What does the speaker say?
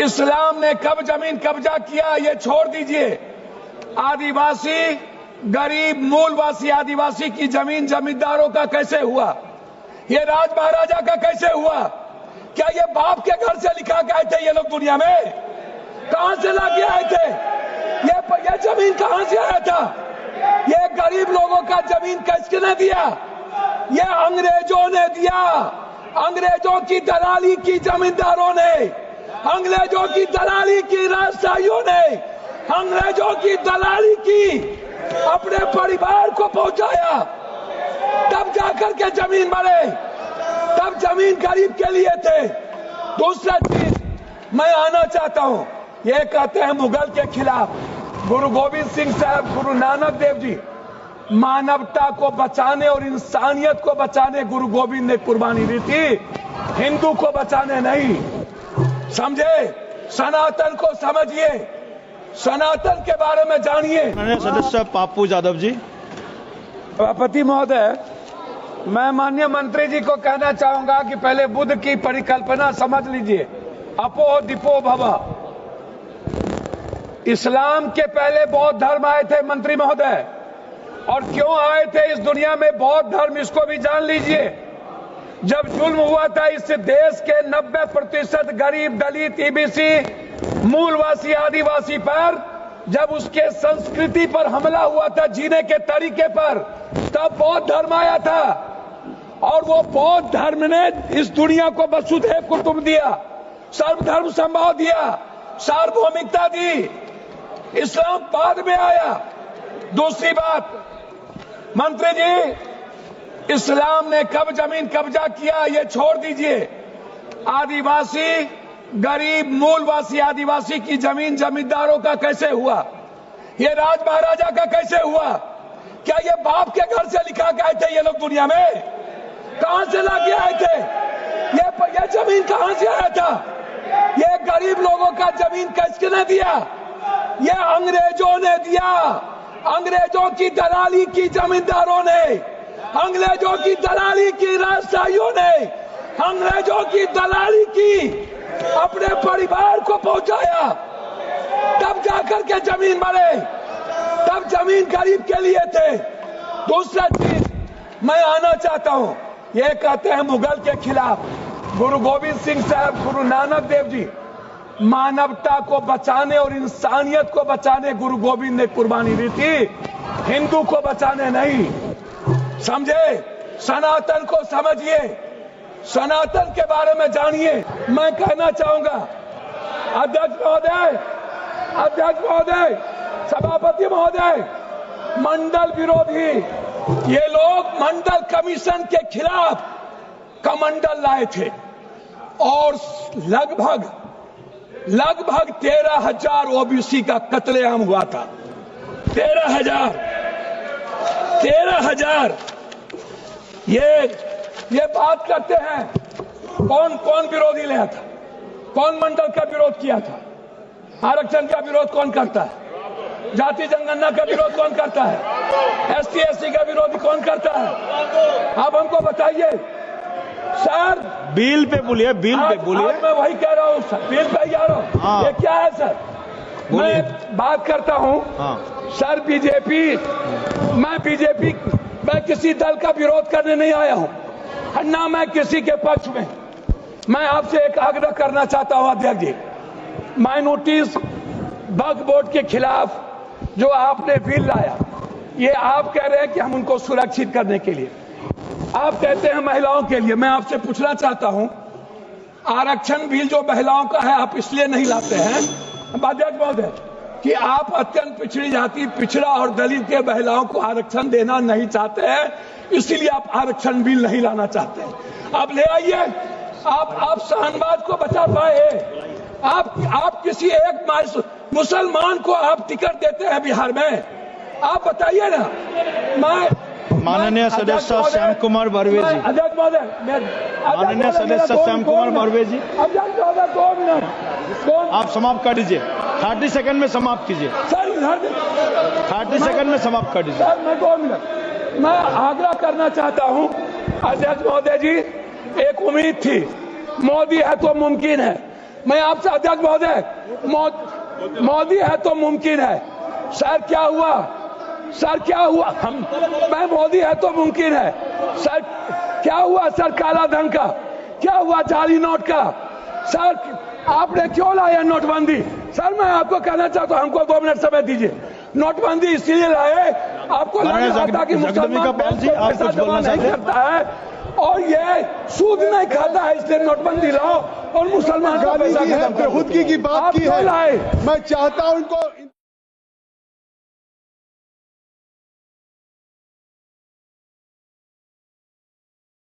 इस्लाम ने कब जमीन कब्जा किया ये छोड़ दीजिए। आदिवासी, गरीब, मूलवासी आदिवासी की जमीन जमींदारों का कैसे हुआ? ये राज महाराजा का कैसे हुआ? क्या ये बाप के घर से लिखा के आए थे ये लोग दुनिया में? कहां से लाके आए थे? ये जमीन कहां से आया था? ये गरीब लोगों का जमीन किसने दिया? ये अंग्रेजों ने दिया। अंग्रेजों की दलाली की जमींदारों ने, अंग्रेजों की दलाली की राजशाहियों ने, अंग्रेजों की दलाली की अपने परिवार को पहुंचाया, तब जाकर के जमीन बने। तब जमीन गरीब के लिए थे। दूसरा चीज मैं आना चाहता हूं, ये कहते हैं मुगल के खिलाफ। गुरु गोविंद सिंह साहब, गुरु नानक देव जी मानवता को बचाने और इंसानियत को बचाने गुरु गोविंद ने कुर्बानी दी थी, हिंदू को बचाने नहीं। समझे? सनातन को समझिए, सनातन के बारे में जानिए। सदस्य पाप्पू यादव जी। सभापति महोदय, मैं माननीय मंत्री जी को कहना चाहूंगा कि पहले बुद्ध की परिकल्पना समझ लीजिए, अपो दीपो भव। इस्लाम के पहले बौद्ध धर्म आए थे मंत्री महोदय, और क्यों आए थे इस दुनिया में बौद्ध धर्म, इसको भी जान लीजिए। जब जुल्म हुआ था इस देश के 90% गरीब, दलित, ईबीसी, मूलवासी आदिवासी पर, जब उसके संस्कृति पर हमला हुआ था, जीने के तरीके पर, तब बौद्ध धर्म आया था। और वो बौद्ध धर्म ने इस दुनिया को वसुधैव कुटुंब दिया, सर्वधर्म संभाव दिया, सार्वभौमिकता दी। इस्लाम बाद में आया। दूसरी बात, मंत्री जी, इस्लाम ने कब जमीन कब्जा किया ये छोड़ दीजिए। आदिवासी, गरीब, मूलवासी आदिवासी की जमीन जमींदारों का कैसे हुआ? ये राज महाराजा का कैसे हुआ? क्या ये बाप के घर से लिखा के आए थे ये लोग दुनिया में? कहां से लाके आए थे? ये जमीन कहां से आया था? ये गरीब लोगों का जमीन किसने दिया? ये अंग्रेजों ने दिया। अंग्रेजों की दलाली की जमींदारों ने, अंग्रेजों की दलाली की राजशाहियों ने, अंग्रेजों की दलाली की अपने परिवार को पहुंचाया, तब जाकर के जमीन बने। तब जमीन गरीब के लिए थे। दूसरा चीज मैं आना चाहता हूं, ये कहते हैं मुगल के खिलाफ। गुरु गोविंद सिंह साहब, गुरु नानक देव जी मानवता को बचाने और इंसानियत को बचाने गुरु गोविंद ने कुर्बानी दी थी, हिंदू को बचाने नहीं। समझे? सनातन को समझिए, सनातन के बारे में जानिए। मैं कहना चाहूंगा, अध्यक्ष महोदय, अध्यक्ष महोदय, सभापति महोदय, मंडल विरोधी ये लोग मंडल कमीशन के खिलाफ कमंडल लाए थे, और लगभग 13,000 ओबीसी का कत्लेआम हुआ था। 13,000। ये बात करते हैं, कौन कौन विरोधी लाया था? कौन मंडल का विरोध किया था? आरक्षण का विरोध कौन करता है? जाति जनगणना का विरोध कौन करता है? एसटी एससी का विरोध कौन करता है? आप हमको बताइए सर। बिल पे बोलिए, बिल पे बोलिए। मैं वही कह रहा हूँ सर, बिल पे जा रहा हूँ। हाँ। ये क्या है सर? मैं बात करता हूँ। हाँ। सर मैं किसी दल का विरोध करने नहीं आया हूँ, ना मैं किसी के पक्ष में। मैं आपसे एक आग्रह करना चाहता हूँ अध्यक्ष जी, माइनॉरिटीज वक्फ बोर्ड के खिलाफ जो आपने बिल लाया, ये आप कह रहे हैं कि हम उनको सुरक्षित करने के लिए, आप कहते हैं महिलाओं के लिए। मैं आपसे पूछना चाहता हूं, आरक्षण बिल जो महिलाओं का है आप इसलिए नहीं लाते हैं अध्यक्ष महोदय कि आप अत्यंत पिछड़ी जाति, पिछड़ा और दलित के महिलाओं को आरक्षण देना नहीं चाहते हैं, इसीलिए आप आरक्षण बिल नहीं लाना चाहते हैं। आप ले आइए। आप शाहनवाज को बचा पाए। आप किसी एक मुसलमान को आप टिकट देते हैं बिहार में? आप बताइए ना। माननीय सदस्य श्याम कुमार बर्वे जी। अध्यक्ष महोदय, माननीय सदस्य श्याम कुमार बर्वे जी, अध्यक्ष महोदय 2 मिनट आप समाप्त कर दीजिए। 30 सेकंड में समाप्त कीजिए सर। 30 सेकंड में समाप्त कर दीजिए सर। मैं 2 मिनट मैं आग्रह करना चाहता हूं अध्यक्ष महोदय जी। एक उम्मीद थी, मोदी है तो मुमकिन है। मैं आपसे अध्यक्ष महोदय, मोदी है तो मुमकिन है। सर क्या हुआ? सर क्या हुआ? मैं मोदी है तो मुमकिन है। सर क्या हुआ? सर काला धन का क्या हुआ? जाली नोट का? सर आपने क्यों लाया नोटबंदी? सर मैं आपको कहना चाहता हूं, हमको 2 मिनट समय दीजिए। नोटबंदी इसलिए लाए, आपको लगा था कि मुसलमान पैसा जमा नहीं करता है और ये सूद नहीं खाता है, इसलिए नोटबंदी लाओ और मुसलमान का पैसा खत्म करो। खुद की बात की है। मैं चाहता हूं उनको